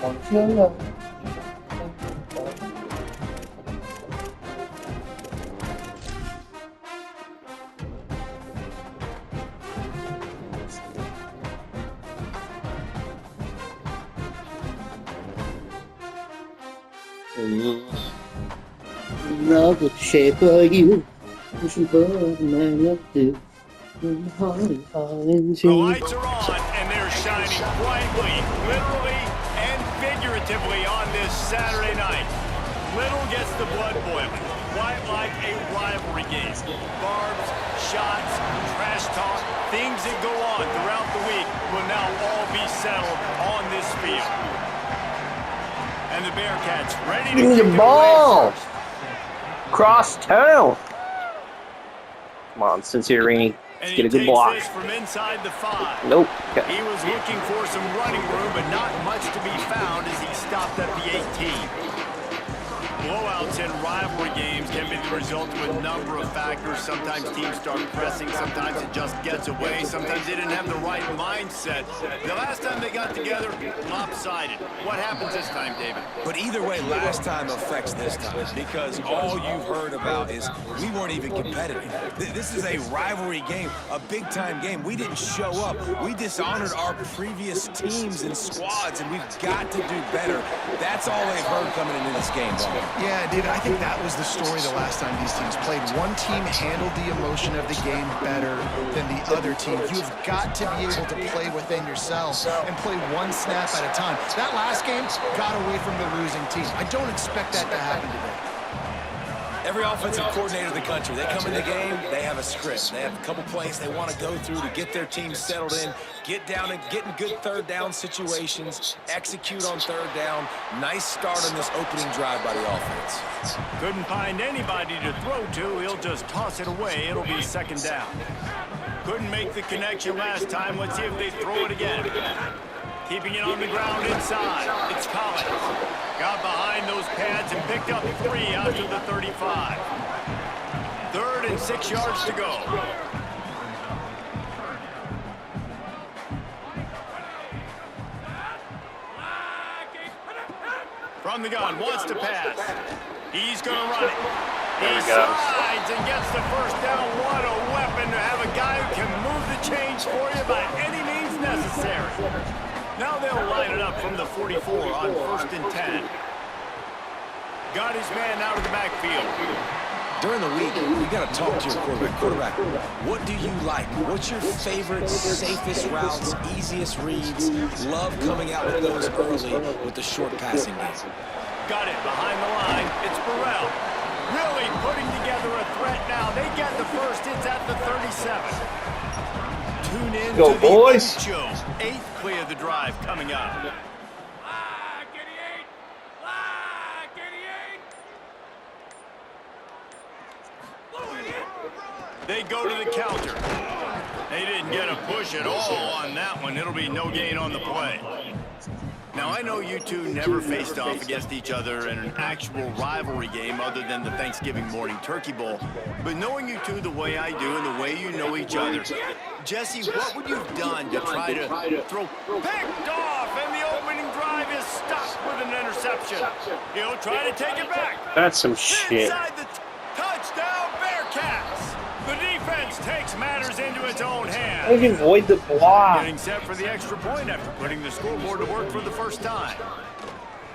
Want your love. Love the shape of you. Wishing for a man of do. The lights are on, and they're shining brightly, literally and figuratively on this Saturday night. Little gets the blood boiling, quite like a rivalry game. Barbs, shots, trash talk, things that go on throughout the week will now all be settled on this field. And the Bearcats ready to kick the ball. it away first. Crosstown. Come on, Cincinnati. Let's get a good block. This from inside the 5. Nope. He was looking for some running room, but not much to be found as he stopped at the 18. Blowouts in rivalry games can be the result of a number of factors. Sometimes teams start pressing, sometimes it just gets away, sometimes they didn't have the right mindset. The last time they got together, lopsided. What happens this time, David? But either way, last time affects this time, because all you've heard about is we weren't even competitive. This is a rivalry game, a big-time game. We didn't show up. We dishonored our previous teams and squads, and we've got to do better. That's all they've heard coming into this game, Bubba. Yeah, David, I think that was the story the last time these teams played. One team handled the emotion of the game better than the other team. You've got to be able to play within yourself and play one snap at a time. That last game got away from the losing team. I don't expect that to happen today. Every offensive coordinator in the country, they come in the game, they have a script. They have a couple plays they want to go through to get their team settled in, get down and get in good third down situations, execute on third down. Nice start on this opening drive by the offense. Couldn't find anybody to throw to. He'll just toss it away. It'll be second down. Couldn't make the connection last time. Let's see if they throw it again. Keeping it on the ground inside. It's Collins. Got behind those pads and picked up 3 out to the 35. 3rd and 6 yards to go. From the gun, wants to pass. He's going to run it. He slides and gets the first down. What a weapon to have a guy who can move the chains for you by any means necessary. Now they'll line it up from the 44 on 1st and 10. Got his man out of the backfield. During the week, you got to talk to your quarterback. What do you like? What's your favorite, safest routes, easiest reads? Love coming out with those early with the short passing game. Got it behind the line. It's Burrell. Really putting together a threat now. They get the first. It's at the 37. Tune in Go, to boys. the show. 8th play of the drive coming up. They go to the counter. They didn't get a push at all on that one. It'll be no gain on the play. Now, I know you two never faced off against each other in an actual rivalry game other than the Thanksgiving morning turkey bowl. But knowing you two the way I do and the way you know each other, Jesse, what would you have done to try to throw? Picked off, and the opening drive is stopped with an interception. He'll try to take it back. That's some shit. Inside the touchdown, Bearcats. The defense takes matters into its own hands. I can avoid the block. Getting set for the extra point after putting the scoreboard to work for the first time.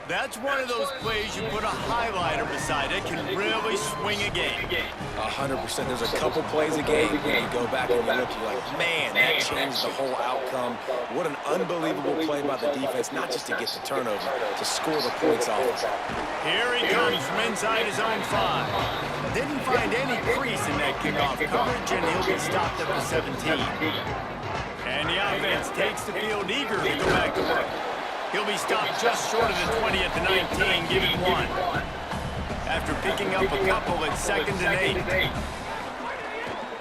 That's one of those plays you put a highlighter beside it, can really swing a game. 100%. There's a couple plays a game where you go back and you look, you're like, man, that changed the whole outcome. What an unbelievable play by the defense, not just to get the turnover, to score the points off of it. Here he comes from inside his own 5. Didn't find any crease in that kickoff coverage, and he'll be stopped at the 17. And the offense takes the field eager to go back to work. He'll be stopped just short of the 20 at the 19, giving 1. After picking up a couple at 2nd and 8.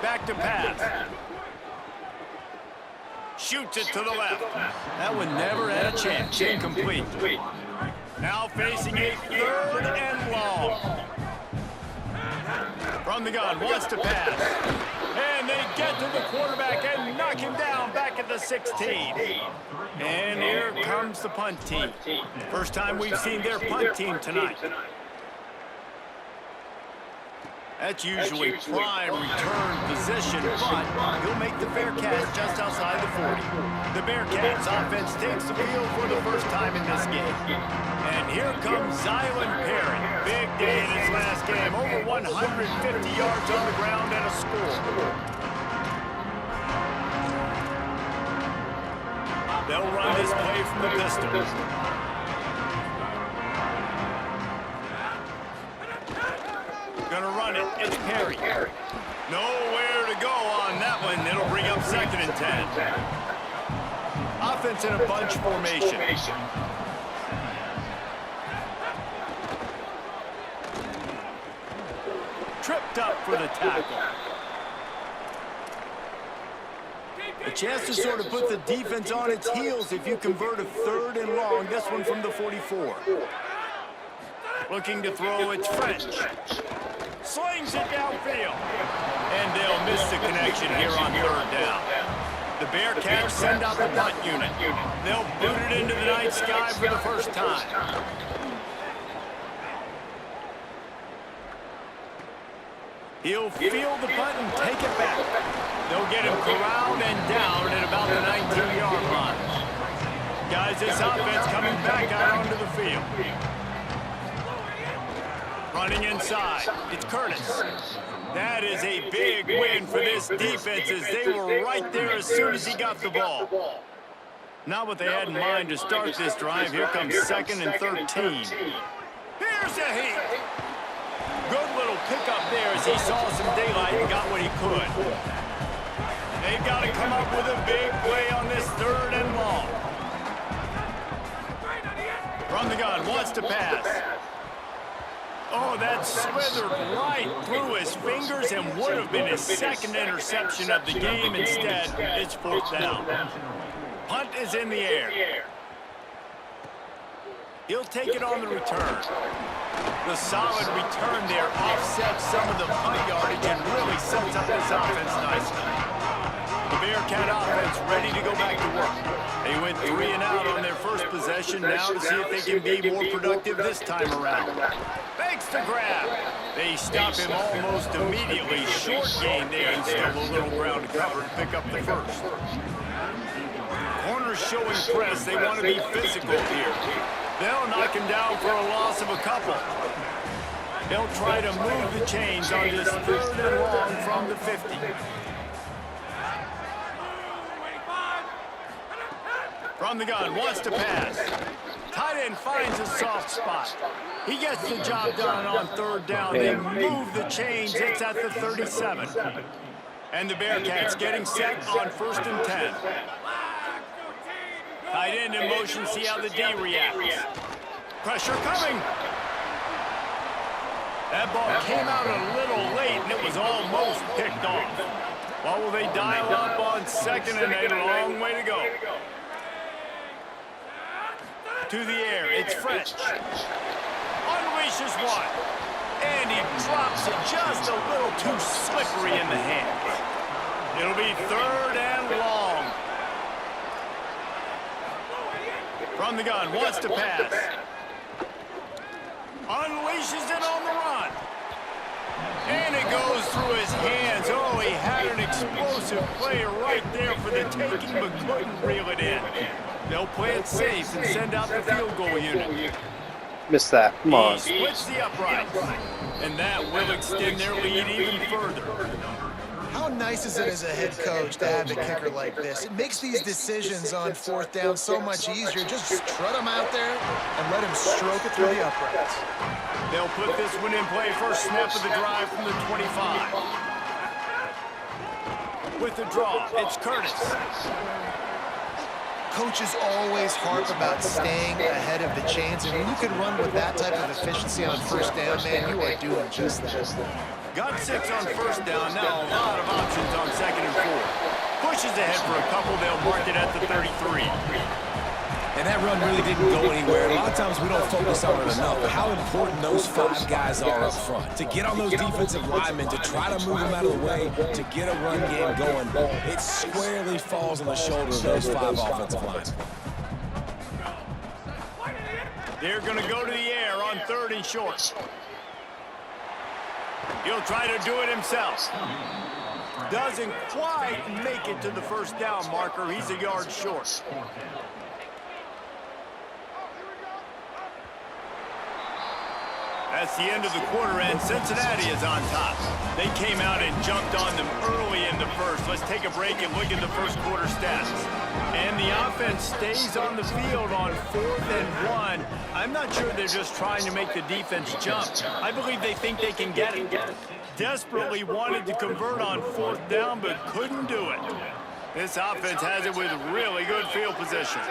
Back to pass. Shoots it to the left. That one never had a chance. Incomplete. Now facing a 3rd and long. From the gun, wants to pass. And they get to the quarterback and knock him down back back at the 16. And here comes the punt team. First time we've seen their punt team tonight. That's usually prime return position, but he'll make the fair catch just outside the 40. The Bearcats offense takes the field for the first time in this game. And here comes Zylan Perry. Big day in his last game. Over 150 yards on the ground and a score. They'll run this play from the pistol. Gonna run it. It's Perry. Nowhere to go on that one. It'll bring up 2nd and 10. Offense in a bunch formation. Tripped up for the tackle. A chance to sort of put the defense on its heels if you convert a 3rd and long. This one from the 44. Looking to throw, it's French. Slings it downfield. And they'll miss the connection here on 3rd down. The Bearcats send out the punt unit. They'll boot it into the night sky for the first time. He'll field the punt and take it back. They'll get him corralled and down at about the 19-yard line. Guys, this offense coming back out onto the field. Running inside, it's Curtis. That is a big win for this defense as they were right there as soon as he got the ball. Not what they had in mind to start this drive. Here comes 2nd and 13. Here's a heat. Good little pickup there as he saw some daylight and got what he could. They've got to come up with a big play on this 3rd and long. From the gun, wants to pass. Oh, that slithered right through his fingers and would have been his 2nd interception of the game. Instead, it's 4th down. Punt is in the air. He'll take it on the return. The solid return there offsets some of the punt yardage and really sets up this offense nicely. The Bearcat offense ready to go back to work. They went 3 and out on their first possession. Now to see if they can be more productive this time around. Makes the grab. They stop him almost immediately. Short gain there and still a little ground to cover and pick up the first. Corners showing press. They want to be physical here. They'll knock him down for a loss of a couple. They'll try to move the chains on this 3rd and long from the 50. From the gun, wants to pass. Tight end finds a soft spot. He gets the job done on 3rd down. They move the chains. It's at the 37. And the Bearcats getting set on 1st and 10. Tight end in motion, see how the D reacts. Pressure coming. That ball came out a little late, and it was almost picked off. Well, will they dial up on 2nd and a long way to go? To the air, it's French. Unleashes one. And he drops it just a little too slippery in the hands. It'll be 3rd and long. From the gun, wants to pass. Unleashes it on the run. And it goes through his hands. Oh, he had an explosive play right there for the taking, but couldn't reel it in. They'll play it safe and send out the field goal unit. Missed that. Come on. He splits the uprights. And that will extend their lead even further. How nice is it as a head coach to have a kicker like this? It makes these decisions on 4th down so much easier. Just strut him out there and let him stroke it through the uprights. They'll put this one in play. First snap of the drive from the 25. With the draw, it's Curtis. Coaches always harp about staying ahead of the chains, and when you can run with that type of efficiency on 1st down, man, you are doing just that. Got 6 on 1st down, now a lot of options on 2nd and 4. Pushes ahead for a couple, they'll mark it at the 33. And that run really didn't go anywhere. A lot of times we don't focus on it enough, but how important those 5 guys are up front. To get on those defensive linemen, to try to move them out of the way, to get a run game going, it squarely falls on the shoulder of those 5 offensive linemen. They're going to go to the air on 3rd and short. He'll try to do it himself. Doesn't quite make it to the 1st down marker. He's a yard short. That's the end of the quarter, and Cincinnati is on top. They came out and jumped on them early in the first. Let's take a break and look at the first quarter stats. And the offense stays on the field on 4th and 1. I'm not sure they're just trying to make the defense jump. I believe they think they can get it. Desperately wanted to convert on 4th down, but couldn't do it. This offense has it with really good field position.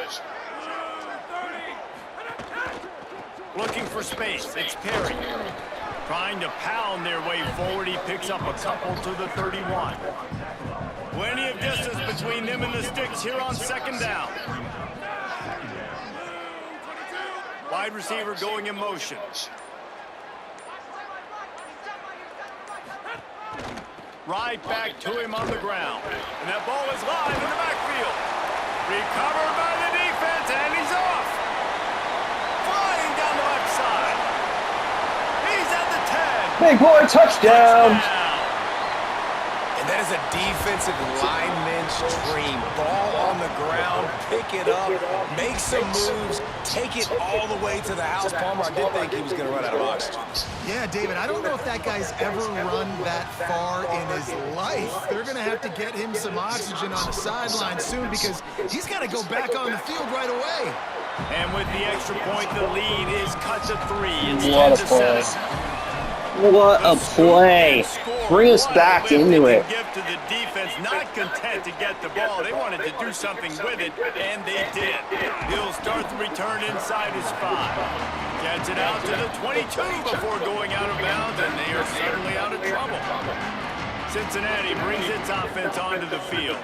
Looking for space, it's Perry. Trying to pound their way forward, he picks up a couple to the 31. Plenty of distance between them and the sticks here on 2nd down. Wide receiver going in motion. Right back to him on the ground. And that ball is live in the backfield. Recovered by the defense, and he's off. Flying down the left side. He's at the 10. Big boy touchdown. And that is a defensive lineman's dream. Ball on the ground, pick it up, make some moves, take it all the way to the house. Palmer, I did think he was going to run out of oxygen. Yeah, David, I don't know if that guy's ever run that far in his life. They're going to have to get him some oxygen on the sideline soon because he's got to go back on the field right away. And with the extra point, the lead is cut to 3. It's 10-7. What a play. Bring us back into it. Give to the defense, not content to get the ball. They wanted to do something with it, and they did. He'll start the return inside his 5. Gets it out to the 22 before going out of bounds, and they are suddenly out of trouble. Cincinnati brings its offense onto the field.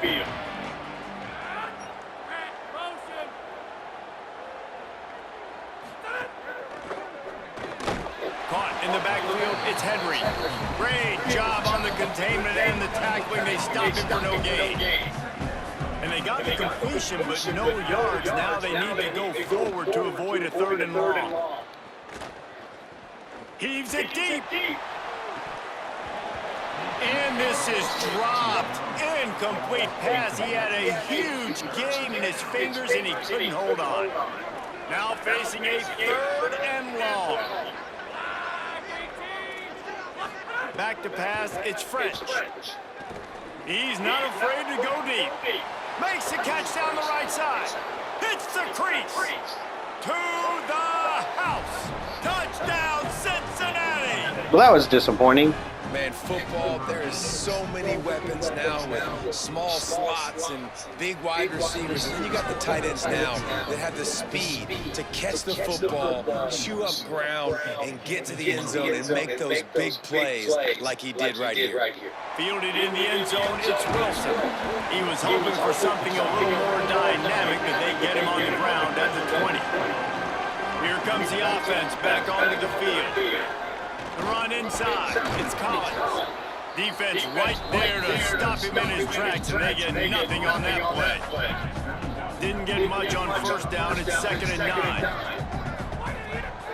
Caught in the backfield, it's Henry. Great job on the containment and the tackling. They stopped him for no gain. And they got the completion, but no yards. Now they need to go forward to avoid a 3rd and long. Heaves it deep. And this is dropped. Incomplete pass. He had a huge gain in his fingers, and he couldn't hold on. Now facing a 3rd and long. Back to pass, it's French. He's not afraid to go deep. Makes the catch down the right side. Hits the crease. To the house. Touchdown, Cincinnati. Well, that was disappointing. Man, football, there is so many weapons now with small slots and big wide receivers. And then you got the tight ends now that have the speed to catch the football, chew up ground, and get to the end zone and make those big plays like he did right here. Fielded in the end zone, it's Wilson. He was hoping for something a little more dynamic, but they get him on the ground at the 20. Here comes the offense back onto the field. The run inside, it's Collins. Defense right there to stop him in his tracks, and they get nothing on that play. Didn't get much on 1st down, it's 2nd and 9.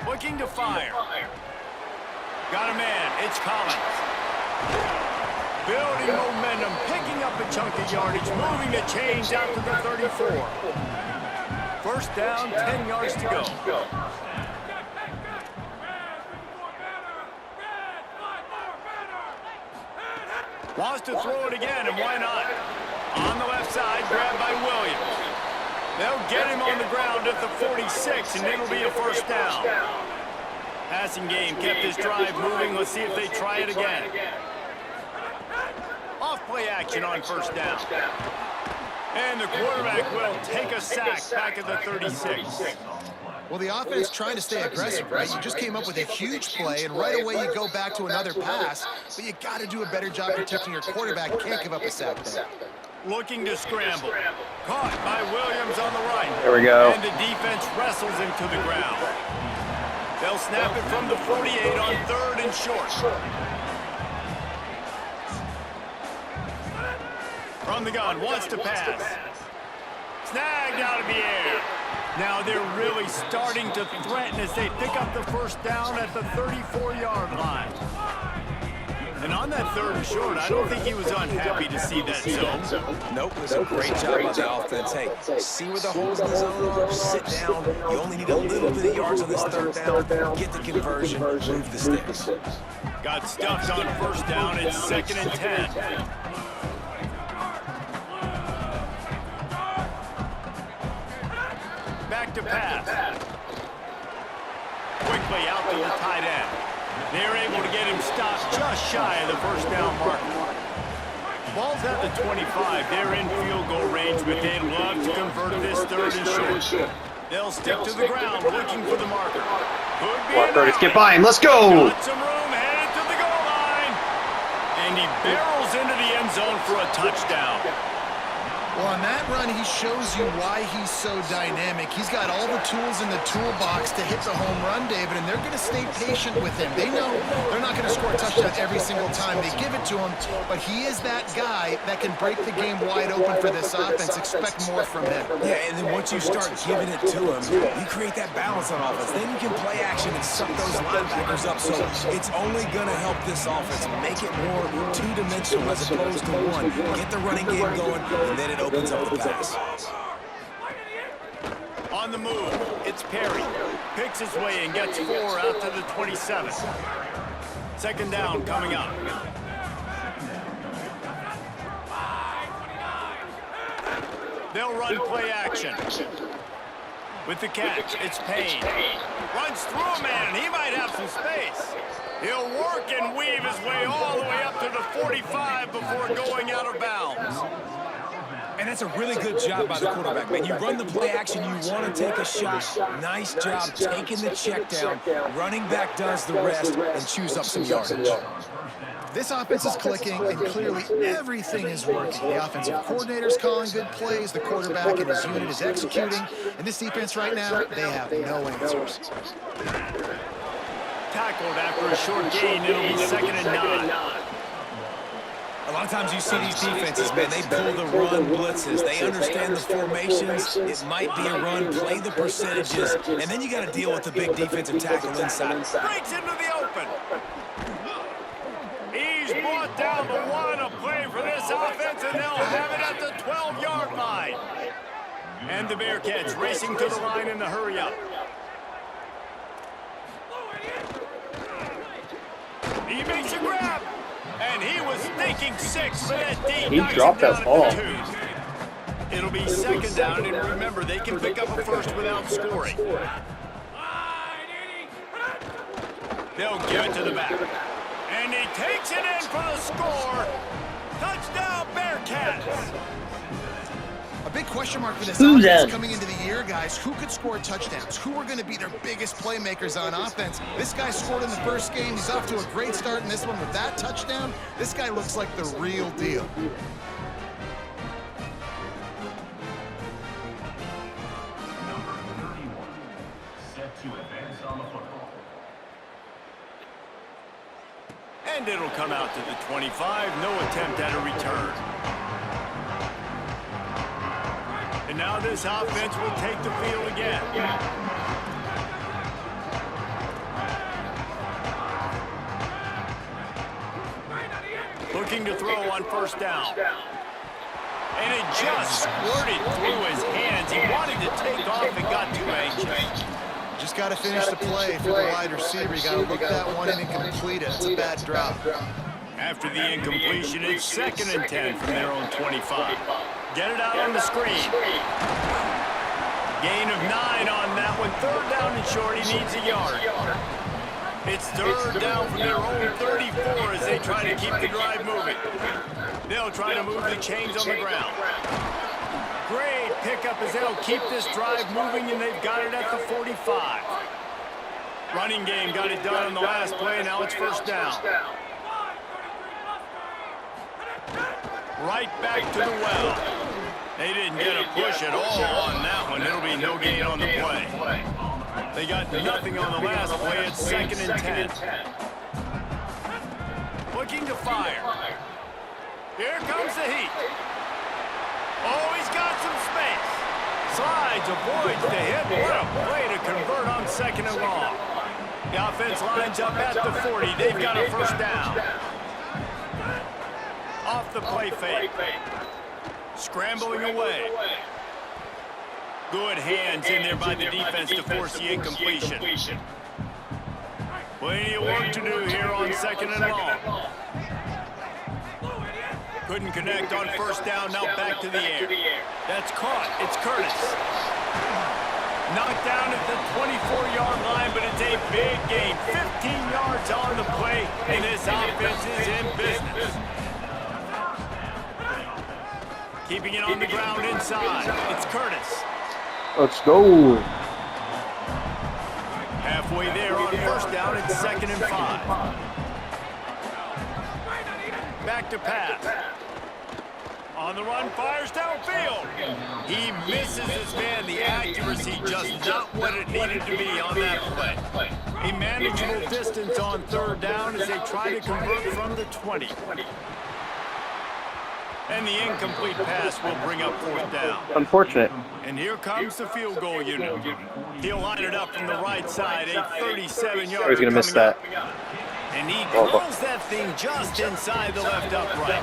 Looking to fire. Got a man, it's Collins. Building momentum, picking up a chunk of yardage, moving the chains out to the 34. 1st down, 10 yards to go. Wants to throw it again, and why not? On the left side, grabbed by Williams. They'll get him on the ground at the 46, and it'll be a 1st down. Passing game kept this drive moving. Let's see if they try it again. Off-play action on 1st down. And the quarterback will take a sack back at the 36. Well, the offense trying to stay aggressive, right? You just came up with a huge play, and right away you go back to another pass, but you got to do a better job protecting your quarterback. Can't give up a sack there. looking to scramble. Caught by Williams on the right. There we go. And the defense wrestles him to the ground. They'll snap it from the 48 on 3rd and short. From the gun, wants to pass. Snagged out of the air. Now they're really starting to threaten as they pick up the first down at the 34-yard line. And on that 3rd and short, I don't think he was unhappy to see that zone. Nope, it was a great job by the offense. Hey, see where the holes in the zone are, sit down. You only need a little bit of yards on this 3rd down. Get the conversion, move the sticks. Got stuffed on 1st down. It's 2nd and 10. Back to pass. Quickly out to the tight end. They're able to get him stopped just shy of the 1st down mark. Ball's at the 25. They're in field goal range, but they'd love to convert this 3rd and short. They'll stick to the ground looking for the marker. Curtis, get by him. Let's go. Got some room, headed to the goal line. And he barrels into the end zone for a touchdown. Well, on that run, he shows you why he's so dynamic. He's got all the tools in the toolbox to hit the home run, David, and they're going to stay patient with him. They know they're not going to score a touchdown every single time they give it to him, but he is that guy that can break the game wide open for this offense. Expect more from him. Yeah, and then once you start giving it to him, you create that balance on offense. Then you can play action and suck those linebackers up. So it's only going to help this offense make it more two-dimensional as opposed to one. Get the running game going, and then it opens up the pass. On the move, it's Perry. Picks his way and gets 4 out to the 27. 2nd down coming up. They'll run play action. With the catch, it's Payne. Runs through a man. He might have some space. He'll work and weave his way all the way up to the 45 before going out of bounds. And that's a really good job by the quarterback, man. You run the play action, you want to take a shot. Nice job taking the check down. Running back does the rest and chews up some yardage. This offense is clicking, and clearly everything is working. The offensive coordinator's calling good plays, the quarterback and his unit is executing, and this defense right now, they have no answers. Tackled after a short gain, it'll be 2nd and 9. A lot of times you see these defenses, man, they pull the run blitzes. They understand the formations. It might be a run, play the percentages, and then you got to deal with the big defensive tackle inside. Breaks into the open. He's brought down the 1, a play for this offense, and they'll have it at the 12-yard line. And the Bearcats racing to the line in the hurry-up. He makes a grab. And he was thinking 6, but that D He dropped that ball. It'll be 2nd down, and remember, they can pick up a first without scoring. They'll give it to the back. And he takes it in for the score. Touchdown, Bearcats. A big question mark for this Who's offense that? coming into the year, guys. Who could score touchdowns? Who are going to be their biggest playmakers on offense? This guy scored in the first game. He's off to a great start in this one with that touchdown. This guy looks like the real deal. And it'll come out to the 25. No attempt at a return. And now this offense will take the field again. Looking to throw on 1st down. And it just squirted through his hands. He wanted to take off and got too anxious. Just got to finish the play for the wide receiver. You got to look that one in and complete it. It's a bad drop. After the incompletion, it's 2nd and 10 from their own 25. Get it out on the screen. Gain of 9 on that one. 3rd down and short. He needs a yard. It's 3rd down from their own 34 as they try to keep the drive moving. They'll try to move the chains on the ground. Great pickup as they'll keep this drive moving, and they've got it at the 45. Running game got it done on the last play. Now it's 1st down. right back to the well. They didn't get a push at all on that one. It'll be no gain on the play. They got nothing on the last play. It's 2nd and 10. Looking to fire. Here comes the heat. Oh, he's got some space. Slides, avoids the hit. What a play to convert on 2nd and long. The offense lines up at the 40. They've got a first down. Off the play fake. Scrambling away. Good hands in there by the defense to force the incompletion. Plenty of work to do here on 2nd and long. Couldn't connect on first down, now back to the air. That's caught. It's Curtis. Knocked down at the 24-yard line, but it's a big gain. 15 yards on the play, and this offense is in business. Keeping it on the ground inside. It's Curtis. Let's go. Halfway there on first down, it's 2nd and 5. Back to pass. On the run, fires downfield. He misses his man. The accuracy just not what it needed to be on that play. A manageable distance on 3rd down as they try to convert from the 20. And the incomplete pass will bring up 4th down. Unfortunate. And here comes the field goal unit. He'll line it up from the right side, a 37-yard. He's going to miss that. And he drills that thing just inside the left upright.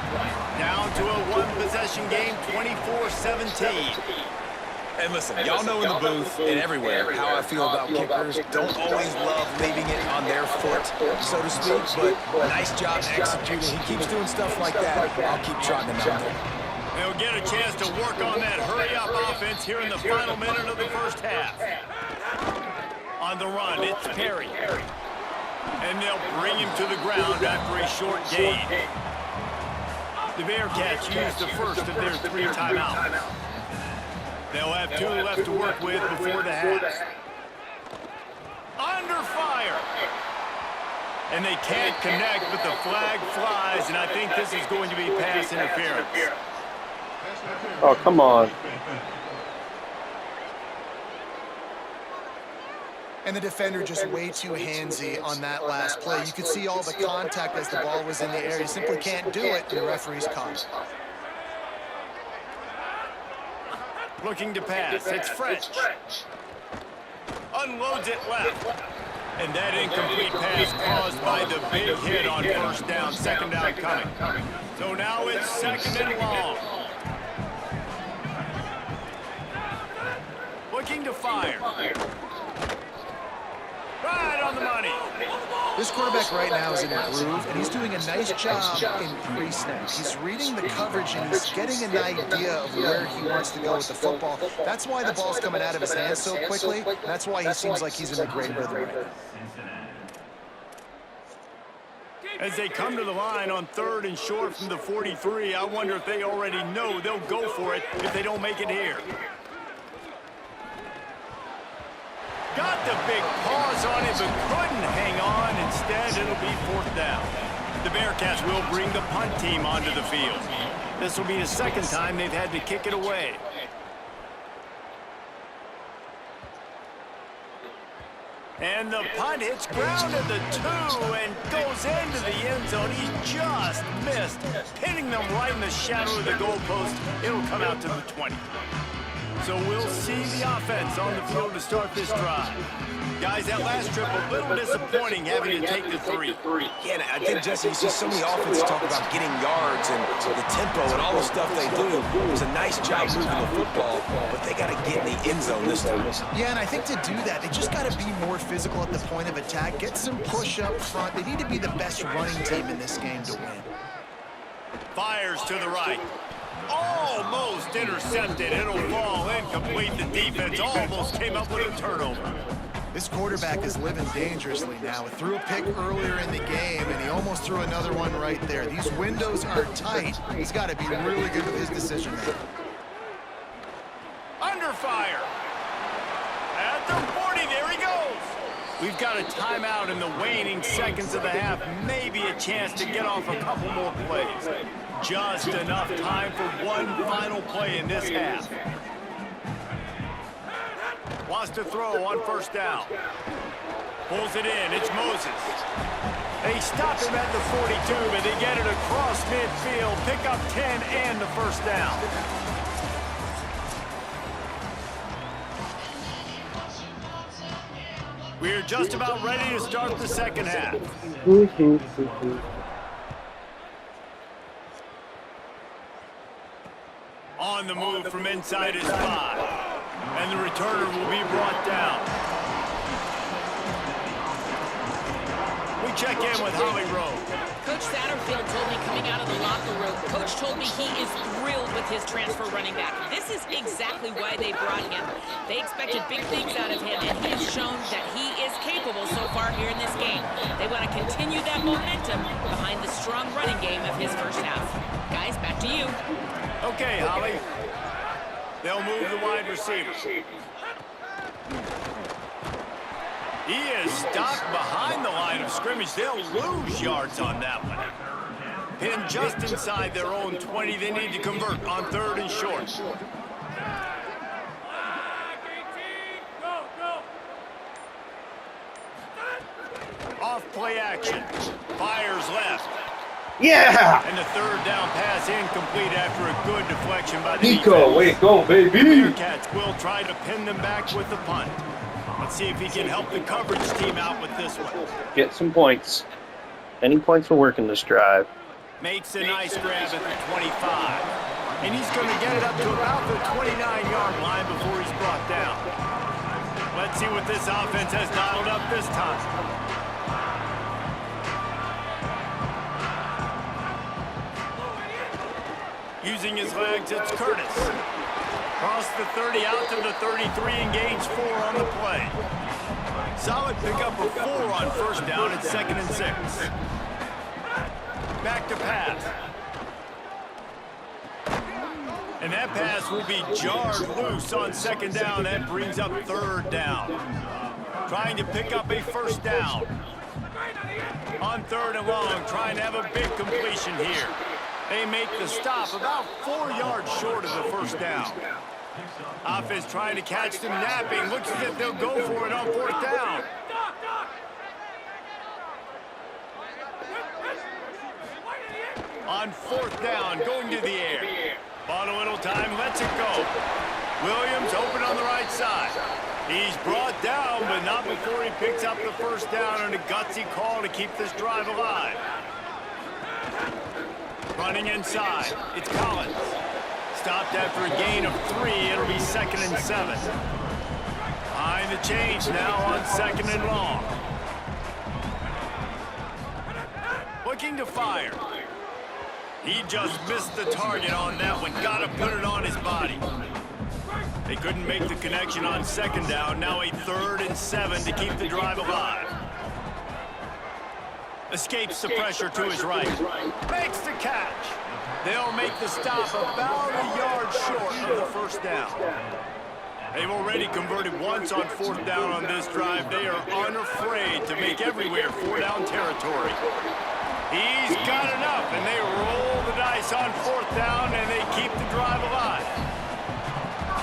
Down to a 1-possession game, 24-17. And listen, y'all know in the booth and everywhere how I feel about kickers. Don't always love leaving it on their foot, so to speak, but nice job executing. He keeps doing stuff like that. I'll keep trotting him out there. They'll get a chance to work on that hurry-up offense here in the final minute of the first half. On the run, it's Perry. And they'll bring him to the ground after a short gain. The Bearcats use the first of their 3 timeouts. They'll have 2 left to work with before the half. Under fire. And they can't connect, but the flag flies, and I think this is going to be pass interference. Oh, come on. And the defender just way too handsy on that last play. You could see all the contact as the ball was in the air. You simply can't do it, and the referee's caught. Looking to pass. It's French. Unloads it left. And that incomplete pass caused by the big hit on first down. 2nd down coming. So now it's 2nd and long. Looking to fire. Right on the money. This quarterback right now is in a groove, and he's doing a nice job in pre-snap. He's reading the coverage, and he's getting an idea of where he wants to go with the football. That's why the ball's coming out of his hands so quickly. That's why he seems like he's in a great rhythm right now. As they come to the line on 3rd and short from the 43, I wonder if they already know they'll go for it if they don't make it here. Got the big paws on it, but couldn't hang on. Instead, it'll be 4th down. The Bearcats will bring the punt team onto the field. This will be the 2nd time they've had to kick it away. And the punt hits ground at the 2 and goes into the end zone. He just missed, pinning them right in the shadow of the goalpost. It'll come out to the 20. So we'll see the offense on the field to start this drive. Guys, that last trip a little disappointing having to take the 3. Yeah, and I think, Jesse, you see so many offenses talk about getting yards and the tempo and all the stuff they do. It was a nice job moving the football, but they got to get in the end zone this time. Yeah, and I think to do that, they just got to be more physical at the point of attack, get some push up front. They need to be the best running team in this game to win. Fires to the right. Almost intercepted. It'll fall incomplete. The defense almost came up with a turnover. This quarterback is living dangerously now. He threw a pick earlier in the game, and he almost threw another one right there. These windows are tight. He's got to be really good with his decision-making. Under fire. At the 40, there he goes. We've got a timeout in the waning seconds of the half. Maybe a chance to get off a couple more plays. just enough time for one final play in this half. Wants to throw on first down. Pulls it in. It's Moses. They stop him at the 42, but they get it across midfield. Pick up 10 and the first down. We're just about ready to start the second half. On the move from inside his 5. And the returner will be brought down. We check in with Holly Rowe. Coach Satterfield told me coming out of the locker room, Coach told me he is thrilled with his transfer running back. This is exactly why they brought him. They expected big things out of him, and he's shown that he is capable so far here in this game. They want to continue that momentum behind the strong running game of his first half. Guys, back to you. Okay, Holly. They'll move the wide receiver. He is stopped behind the line of scrimmage. They'll lose yards on that one. Pinned just inside their own 20. They need to convert on 3rd and short. Off play action. Fires left. Yeah! And the 3rd down pass incomplete after a good deflection by the Nico, defense. way to go, baby! Bearcats will try to pin them back with the punt. Let's see if he can help the coverage team out with this one. Get some points. Any points will work in this drive. Makes a nice grab at the 25. And he's going to get it up to about the 29-yard line before he's brought down. Let's see what this offense has dialed up this time. Using his legs, it's Curtis. Cross the 30 out to the 33 and gains 4 on the play. Solid pickup of 4 on first down at 2nd and 6. Back to pass. And that pass will be jarred loose on 2nd down. That brings up 3rd down. Trying to pick up a first down. On 3rd and long, trying to have a big completion here. They make the stop about 4 yards short of the first down. Offense trying to catch them napping. Looks as if they'll go for it on 4th down. On 4th down, going to the air. Bought a little time, lets it go. Williams open on the right side. He's brought down, but not before he picks up the first down on a gutsy call to keep this drive alive. Running inside, it's Collins. Stopped after a gain of 3, it'll be 2nd and 7. Behind the change now on 2nd and long. Looking to fire. He just missed the target on that one. Got to put it on his body. They couldn't make the connection on 2nd down. Now a 3rd and 7 to keep the drive alive. Escapes the pressure to his right. Makes the catch. They'll make the stop about a yard short of the first down. They've already converted once on 4th down on this drive. They are unafraid to make everywhere 4-down territory. He's got enough, and they roll the dice on 4th down, and they keep the drive alive.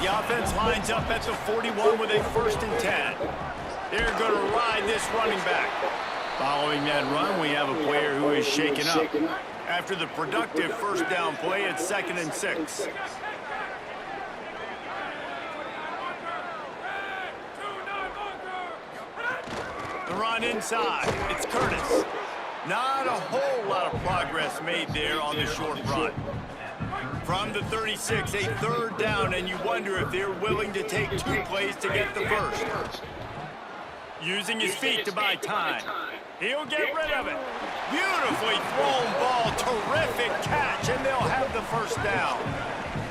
The offense lines up at the 41 with a 1st and 10. They're going to ride this running back. Following that run, we have a player who is shaken up. After the productive first down play at 2nd and 6. The run inside, it's Curtis. Not a whole lot of progress made there on the short run. From the 36, a 3rd down, and you wonder if they're willing to take 2 plays to get the first. Using his feet to buy time. He'll get rid of it. Beautifully thrown ball, terrific catch, and they'll have the first down.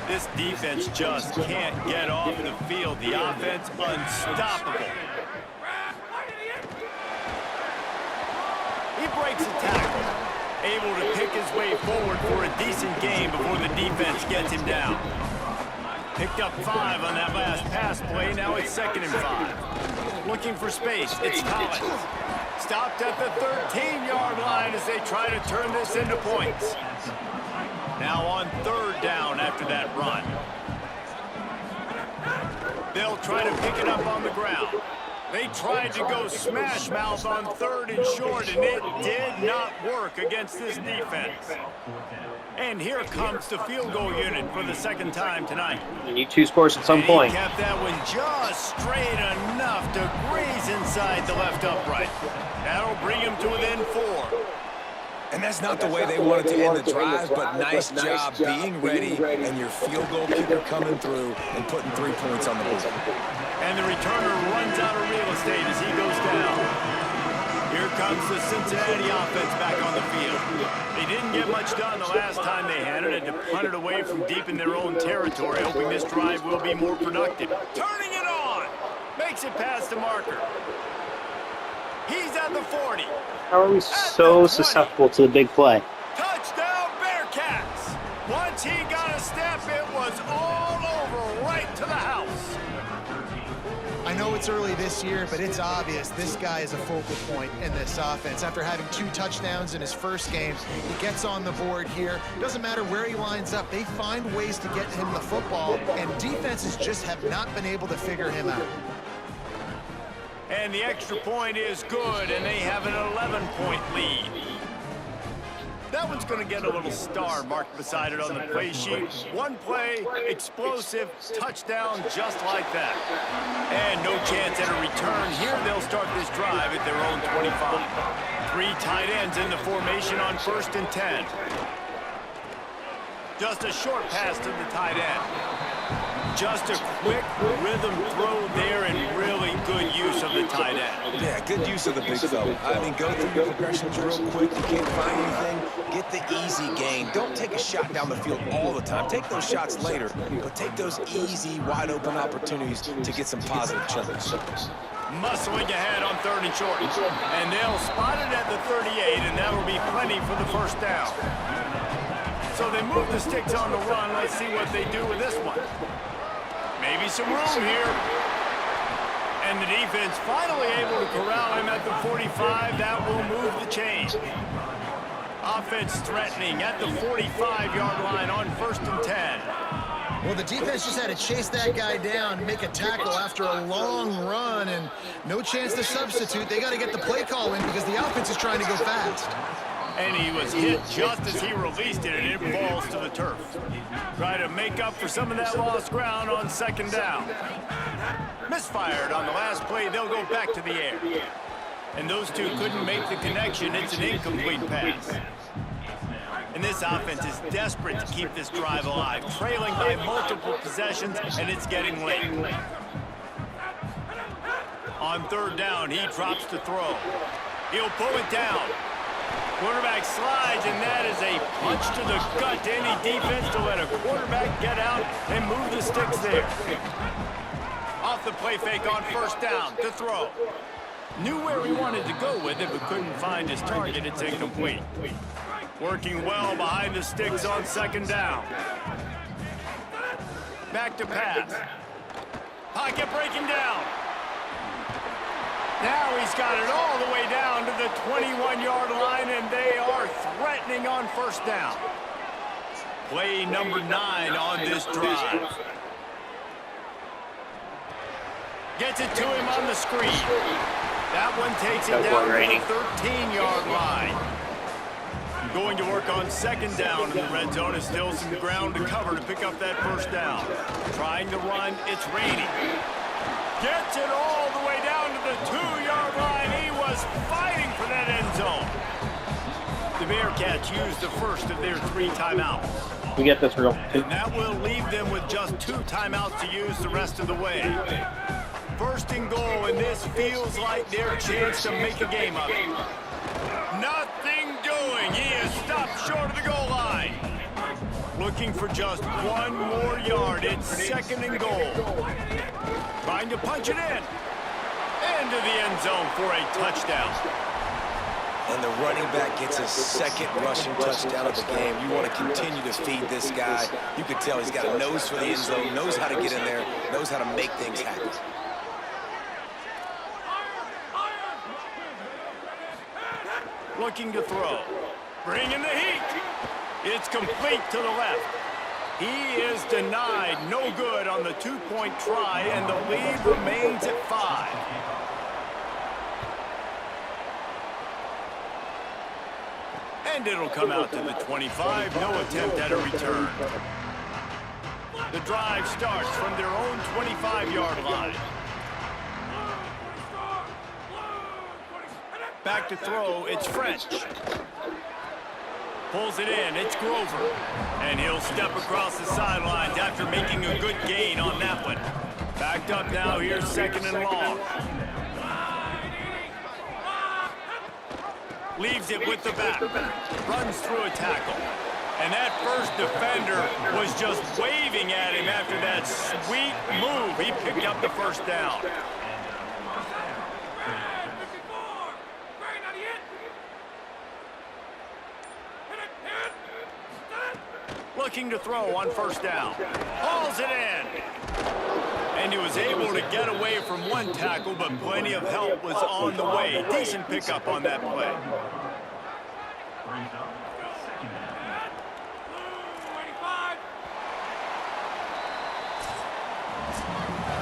This defense just can't get off the field. The offense unstoppable. He breaks a tackle, able to pick his way forward for a decent gain before the defense gets him down. Picked up 5 on that last pass play. Now it's 2nd and 5. Looking for space. It's Collins. Stopped at the 13-yard line as they try to turn this into points. Now on 3rd down after that run. They'll try to pick it up on the ground. They tried to go smash mouth on 3rd and short, and it did not work against this defense. And here comes the field goal unit for the 2nd time tonight. You need 2 scores at some point. He kept that one just straight enough to graze inside the left upright. That'll bring him to within 4. And that's not the way they wanted to end the drive, but nice job being ready and your field goal kicker coming through and putting 3 points on the board. And the returner runs out of real estate as he goes down. Here comes the Cincinnati offense back on the field. They didn't get much done the last time they had it, and to punt it away from deep in their own territory, hoping this drive will be more productive. Turning it on! Makes it past the marker. He's at the 40. How are we so susceptible to the big play? Touchdown, Bearcats! Once he got a step, it was all over right to the house. I know it's early this year, but it's obvious this guy is a focal point in this offense. After having 2 touchdowns in his first game, he gets on the board here. Doesn't matter where he lines up, they find ways to get him the football, and defenses just have not been able to figure him out. And the extra point is good, and they have an 11-point lead. That one's going to get a little star marked beside it on the play sheet. 1 play, explosive, touchdown just like that. And no chance at a return here. They'll start this drive at their own 25. 3 tight ends in the formation on 1st and 10. Just a short pass to the tight end. Just a quick rhythm throw there and really good use of the tight end. Yeah, good use of the big fella. I mean, go through your progressions real quick. You can't find anything. Get the easy gain. Don't take a shot down the field all the time. Take those shots later, but take those easy, wide-open opportunities to get some positive chunks. Muscling ahead on 3rd and short. And they'll spot it at the 38, and that'll be plenty for the 1st down. So they move the sticks on the run. Let's see what they do with this one. Maybe some room here. And the defense finally able to corral him at the 45. That will move the chain. Offense threatening at the 45-yard line on 1st and 10. Well, the defense just had to chase that guy down, make a tackle after a long run, and no chance to substitute. They got to get the play call in because the offense is trying to go fast. And he was hit just as he released it, and it falls to the turf. Try to make up for some of that lost ground on 2nd down. Misfired on the last play. They'll go back to the air. And those two couldn't make the connection. It's an incomplete pass. And this offense is desperate to keep this drive alive, trailing by multiple possessions, and it's getting late. On 3rd down, he drops to throw. He'll pull it down. Quarterback slides, and that is a punch to the gut to any defense to let a quarterback get out and move the sticks there. Off the play fake on 1st down to throw. Knew where he wanted to go with it, but couldn't find his target. It's incomplete. Working well behind the sticks on 2nd down. Back to pass. Pocket breaking down. Now he's got it all the way down to the 21-yard line, and they are threatening on 1st down. Play number 9 on this drive. Gets it to him on the screen. That one takes it down to the 13-yard line. Going to work on 2nd down in the red zone. Is still some ground to cover to pick up that 1st down. Trying to run, it's raining. Gets it all the way down to the 2-yard line. He was fighting for that end zone. The Bearcats used the first of their 3 timeouts. We get this real. And that will leave them with just 2 timeouts to use the rest of the way. 1st and goal, and this feels like their chance to make a game of it. Nothing doing. He is stopped short of the goal line. Looking for just 1 more yard. It's 2nd and goal. Trying to punch it in. Into the end zone for a touchdown. And the running back gets his 2nd rushing touchdown of the game. You want to continue to feed this guy. You can tell he's got a nose for the end zone, knows how to get in there, knows how to make things happen. Looking to throw. Bringing the heat. It's complete to the left. He is denied. No good on the two-point try, and the lead remains at 5. And it'll come out to the 25. No attempt at a return. The drive starts from their own 25-yard line. Back to throw, it's French. Pulls it in, it's Grover. And he'll step across the sidelines after making a good gain on that one. Backed up now, here's 2nd and long. Leaves it with the back. Runs through a tackle. And that first defender was just waving at him after that sweet move. He picked up the first down. Looking to throw on first down. Hauls it in. And he was able to get away from one tackle, but plenty of help was on the way. Decent pickup on that play.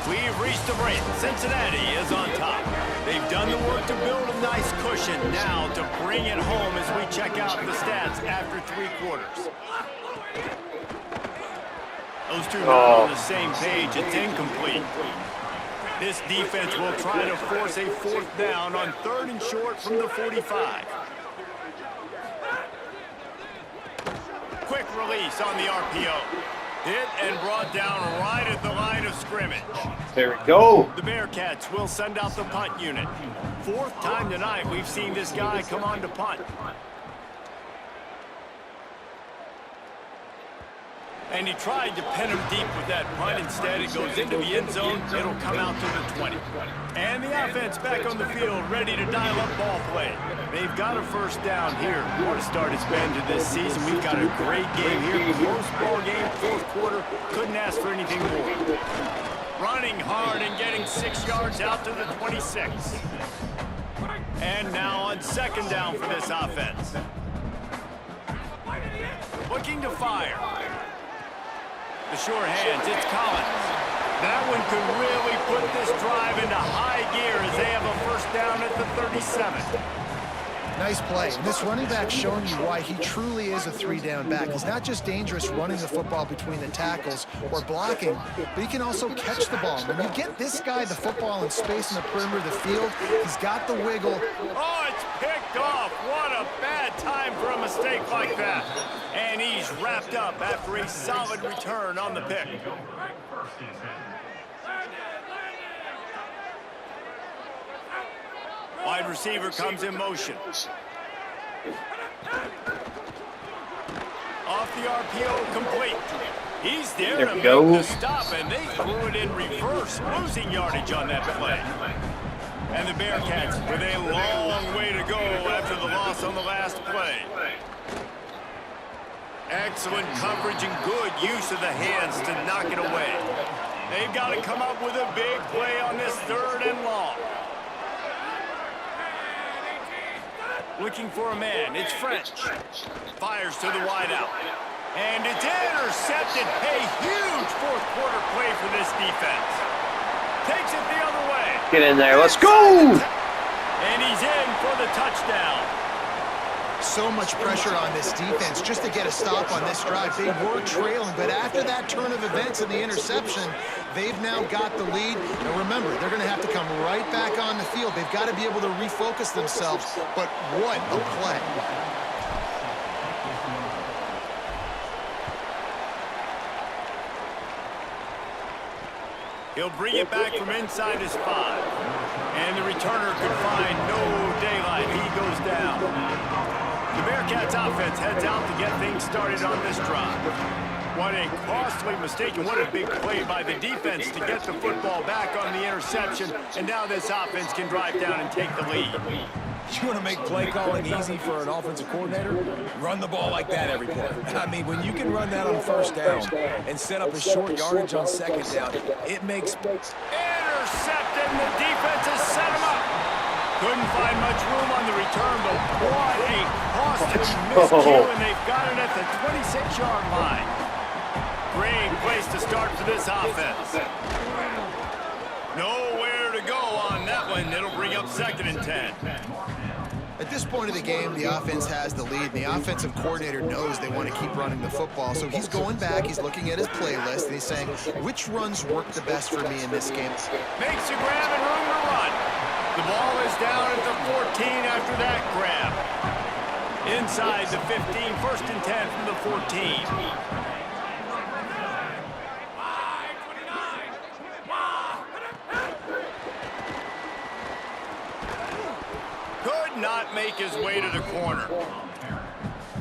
We've reached the break. Cincinnati is on top. They've done the work to build a nice cushion. Now to bring it home as we check out the stats after 3 quarters. Those two not on the same page. It's incomplete. This defense will try to force a 4th down on 3rd and short from the 45. Quick release on the RPO. Hit and brought down right at the line of scrimmage. There we go. The Bearcats will send out the punt unit. 4th time tonight we've seen this guy come on to punt. And he tried to pin him deep with that punt. Instead, it goes into the end zone. It'll come out to the 20. And the offense back on the field, ready to dial up ball play. They've got a first down here. What a start it's been to this season. We've got a great game here. Close ball game, 4th quarter. Couldn't ask for anything more. Running hard and getting 6 yards out to the 26. And now on 2nd down for this offense. Looking to fire. The short hands, it's Collins. That one could really put this drive into high gear as they have a first down at the 37. Nice play. And this running back showing you why he truly is a 3-down back. He's not just dangerous running the football between the tackles or blocking, but he can also catch the ball. When you get this guy the football in space in the perimeter of the field, he's got the wiggle. Oh, it's picked off. What a bad time for a mistake like that. And he's wrapped up after a solid return on the pick. Wide receiver comes in motion. Off the RPO, complete. He's there to make the stop, and they threw it in reverse, losing yardage on that play. And the Bearcats with a long way to go after the loss on the last play. Excellent coverage and good use of the hands to knock it away. They've got to come up with a big play on this 3rd and long. Looking for a man, it's French. Fires to the wideout. And it's intercepted. A huge 4th quarter play for this defense. Takes it the other way. Get in there, let's go! And he's in for the touchdown. So much pressure on this defense just to get a stop on this drive. They were trailing, but after that turn of events and the interception, they've now got the lead. And remember, they're going to have to come right back on the field. They've got to be able to refocus themselves. But what a play. He'll bring it back from inside his 5. And the returner could find no daylight. He goes down. The Bearcats offense heads out to get things started on this drive. What a costly mistake and what a big play by the defense to get the football back on the interception. And now this offense can drive down and take the lead. You want to make play calling easy for an offensive coordinator? Run the ball like that every play. I mean, when you can run that on 1st down and set up a short yardage on 2nd down, it makes... Intercepted, and the defense has set him up. Couldn't find much room on the return, but what a costly miscue, and they've got it at the 26-yard line. Great place to start for this offense. Nowhere to go on that one. It'll bring up 2nd and 10. At this point of the game, the offense has the lead, and the offensive coordinator knows they want to keep running the football. So he's going back, he's looking at his playlist, and he's saying, which runs work the best for me in this game? Makes a grab and room to run. The ball is down at the 14 after that grab. Inside the 15, 1st and 10 from the 14. Not make his way to the corner.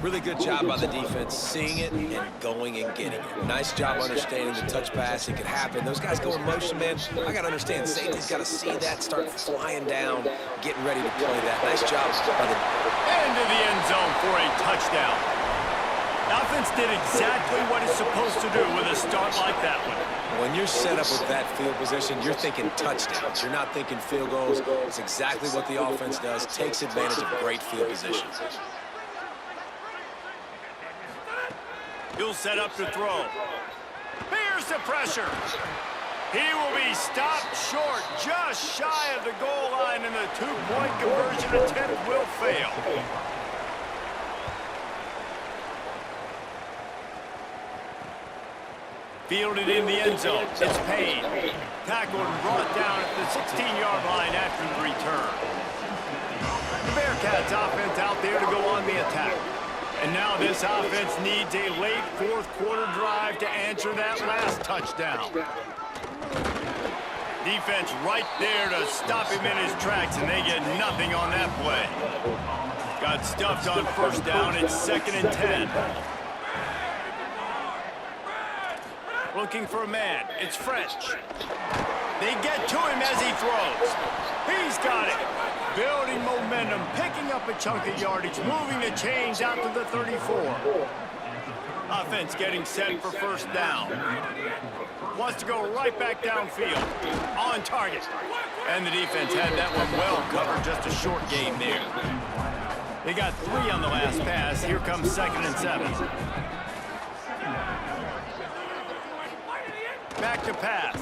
Really good job by the defense, seeing it and going and getting it. Nice job understanding the touch pass. It could happen. Those guys go in motion, man. I got to understand, safety's got to see that, start flying down, getting ready to play that. Nice job by the... Into the end zone for a touchdown. Offense did exactly what it's supposed to do with a start like that one. When you're set up with that field position, you're thinking touchdowns. You're not thinking field goals. It's exactly what the offense does. Takes advantage of great field position. He'll set up to throw. Here's the pressure. He will be stopped short, just shy of the goal line, and the two-point conversion attempt will fail. Fielded in the end zone. It's Payne. Tackled and brought down at the 16-yard line after the return. The Bearcats offense out there to go on the attack. And now this offense needs a late fourth-quarter drive to answer that last touchdown. Defense right there to stop him in his tracks, and they get nothing on that play. Got stuffed on 1st down. It's 2nd and 10. Looking for a man. It's French. They get to him as he throws. He's got it. Building momentum, picking up a chunk of yardage, moving the chains out to the 34. Offense getting set for 1st down. Wants to go right back downfield. On target. And the defense had that one well covered. Just a short game there. They got 3 on the last pass. Here comes 2nd and 7. Back to pass.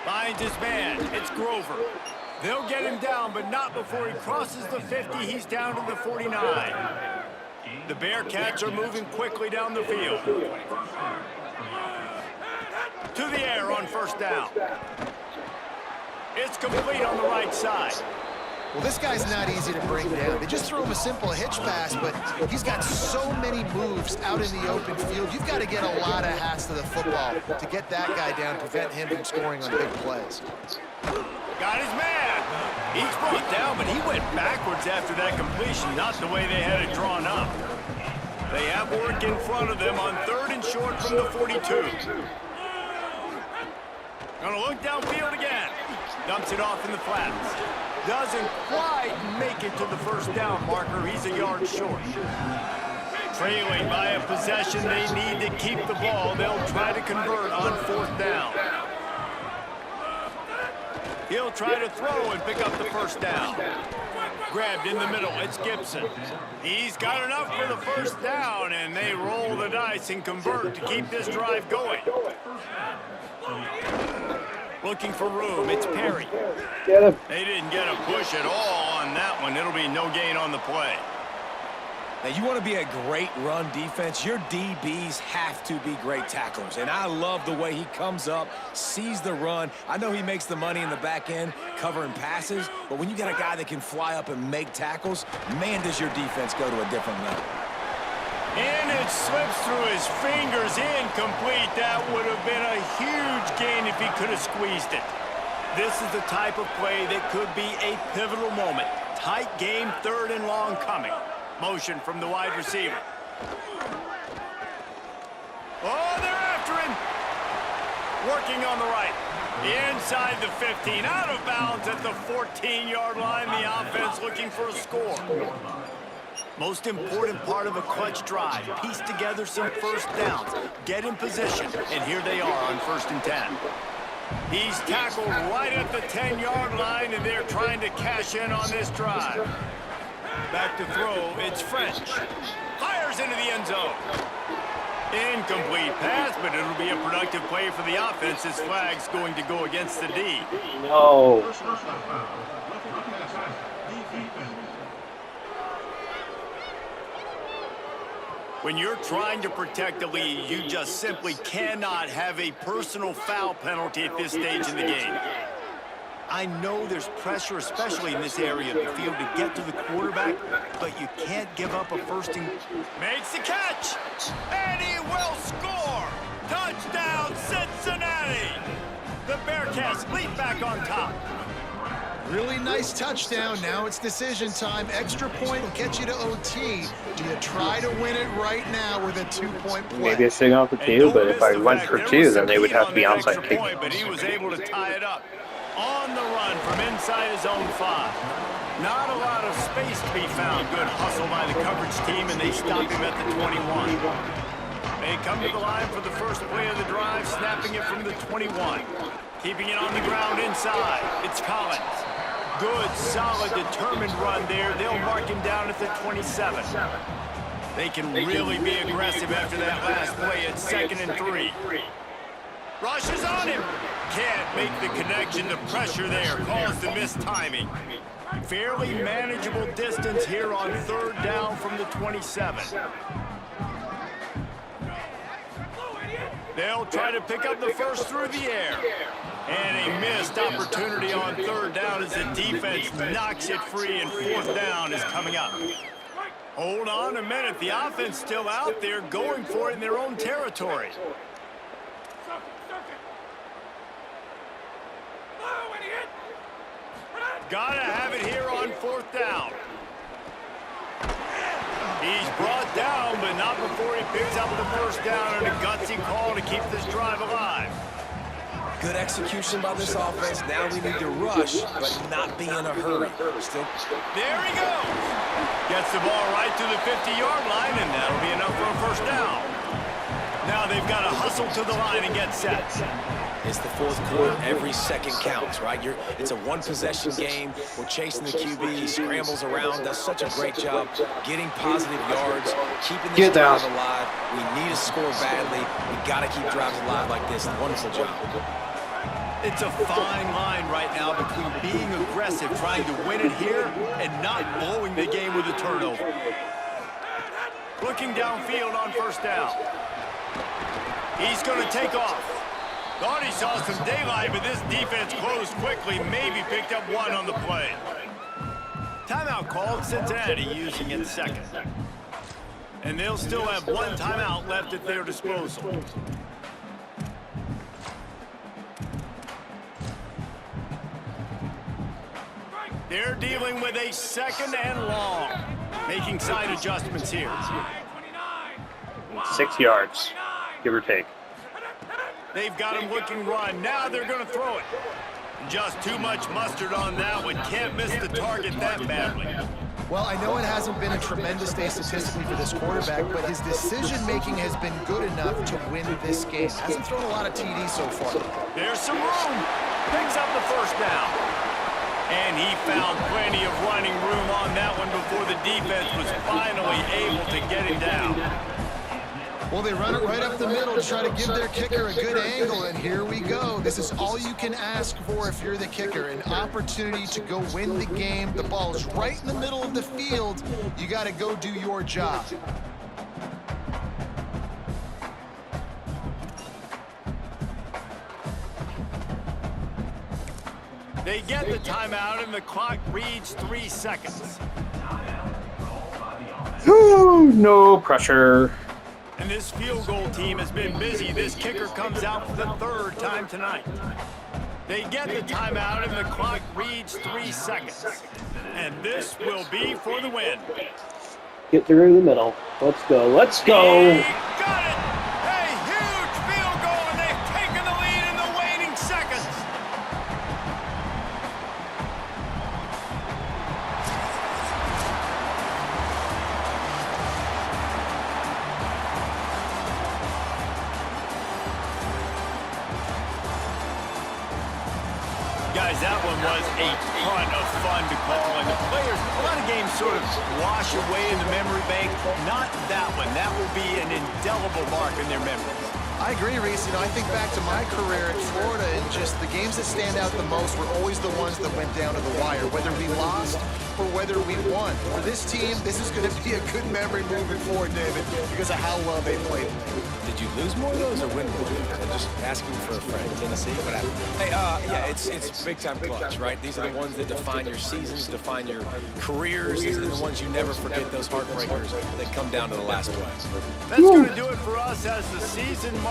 Finds his man. It's Grover. They'll get him down, but not before he crosses the 50. He's down to the 49. The Bearcats are moving quickly down the field. To the air on 1st down. It's complete on the right side. Well, this guy's not easy to bring down. They just throw him a simple hitch pass, but he's got so many moves out in the open field. You've got to get a lot of hats to the football to get that guy down, prevent him from scoring on big plays. Got his man. He's brought down, but he went backwards after that completion, not the way they had it drawn up. They have work in front of them on 3rd and short from the 42. Gonna look downfield again. Dumps it off in the flats. Doesn't quite make it to the 1st down marker. He's a yard short. Trailing by a possession, they need to keep the ball. They'll try to convert on 4th down. He'll try to throw and pick up the 1st down. Grabbed in the middle, it's Gibson. He's got enough for the 1st down, and they roll the dice and convert to keep this drive going. Looking for room, it's Perry. Get him. They didn't get a push at all on that one. It'll be no gain on the play. Now, you want to be a great run defense, your DBs have to be great tacklers. And I love the way he comes up, sees the run. I know he makes the money in the back end covering passes, but when you got a guy that can fly up and make tackles, man, does your defense go to a different level. And it slips through his fingers, incomplete. That would have been a huge gain if he could have squeezed it. This is the type of play that could be a pivotal moment. Tight game, 3rd and long coming. Motion from the wide receiver. Oh, they're after him. Working on the right. Inside the 15, out of bounds at the 14-yard line. The offense looking for a score. Most important part of a clutch drive. Piece together some 1st downs. Get in position. And here they are on 1st and 10. He's tackled right at the 10-yard line, and they're trying to cash in on this drive. Back to throw, it's French. Fires into the end zone. Incomplete pass, but it'll be a productive play for the offense. This flag's going to go against the D. No. When you're trying to protect the lead, you just simply cannot have a personal foul penalty at this stage in the game. I know there's pressure, especially in this area of the field, to get to the quarterback, but you can't give up a first and... Makes the catch! And he will score! Touchdown, Cincinnati! The Bearcats leap back on top. Really nice touchdown. Now it's decision time. Extra point will get you to OT. Do you try to win it right now with a 2-point play? Maybe I should have gone for 2, but if I went for 2, then they would have to be onside kick. But he was able to tie it up. On the run from inside his own 5. Not a lot of space to be found. Good hustle by the coverage team, and they stop him at the 21. They come to the line for the first play of the drive, snapping it from the 21. Keeping it on the ground inside. It's Collins. Good, solid, determined run there. They'll mark him down at the 27. They can really be aggressive after that last play. It's 2nd and 3. Rushes on him. Can't make the connection. The pressure there caused the mistiming. Fairly manageable distance here on 3rd down from the 27. They'll try to pick up the first through the air. And a missed opportunity on 3rd down as the defense knocks it free, and 4th down is coming up. Hold on a minute. The offense still out there going for it in their own territory. Gotta have it here on 4th down. He's brought down, but not before he picks up the first down, and a gutsy call to keep this drive alive. Good execution by this offense. Now we need to rush, but not be in a hurry. Still. There he goes. Gets the ball right to the 50-yard line, and that'll be enough for a first down. Now they've got to hustle to the line and get set. It's the 4th quarter. Every second counts, right? It's a one-possession game. We're chasing the QB. He scrambles around, does such a great job getting positive yards, keeping this drive alive. We need to score badly. We got to keep drives alive like this. Wonderful job. It's a fine line right now between being aggressive, trying to win it here, and not blowing the game with a turnover. Looking downfield on 1st down. He's going to take off. Thought he saw some daylight, but this defense closed quickly, maybe picked up 1 on the play. Timeout called, Cincinnati using it 2nd. And they'll still have 1 timeout left at their disposal. They're dealing with a 2nd and long. Making side adjustments here. 6 yards, give or take. They've got him looking run. Now they're going to throw it. Just too much mustard on that one. Can't miss the target that badly. Well, I know it hasn't been a tremendous day statistically for this quarterback, but his decision-making has been good enough to win this game. Hasn't thrown a lot of TDs so far. There's some room. Picks up the first down. And he found plenty of running room on that one before the defense was finally able to get him down. Well, they run it right up the middle to try to give their kicker a good angle, and here we go. This is all you can ask for if you're the kicker, an opportunity to go win the game. The ball is right in the middle of the field. You got to go do your job. They get the timeout, and the clock reads 3 seconds. Ooh, no pressure. And this field goal team has been busy. This kicker comes out for the 3rd time tonight. They get the timeout, and the clock reads 3 seconds. And this will be for the win. Get through the middle. Let's go. Let's go. He got it! A huge field goal, and they've taken the lead in the waning seconds. Guys, that one was a ton of fun to call, and the players, a lot of games sort of wash away in the memory bank. Not that one. That will be an indelible mark in their memories. I agree, Reese. You know, I think back to my career in Florida, and just the games that stand out the most were always the ones that went down to the wire, whether we lost or whether we won. For this team, this is going to be a good memory moving forward, David, because of how well they played. Did you lose more of those or win more of those? I'm just asking for a friend. Tennessee, what happened? Hey, yeah, it's big-time clutch, right? These are the ones that define your seasons, define your careers. These are the ones you never forget, those heartbreakers that come down to the last play. That's going to do it for us as the season marks.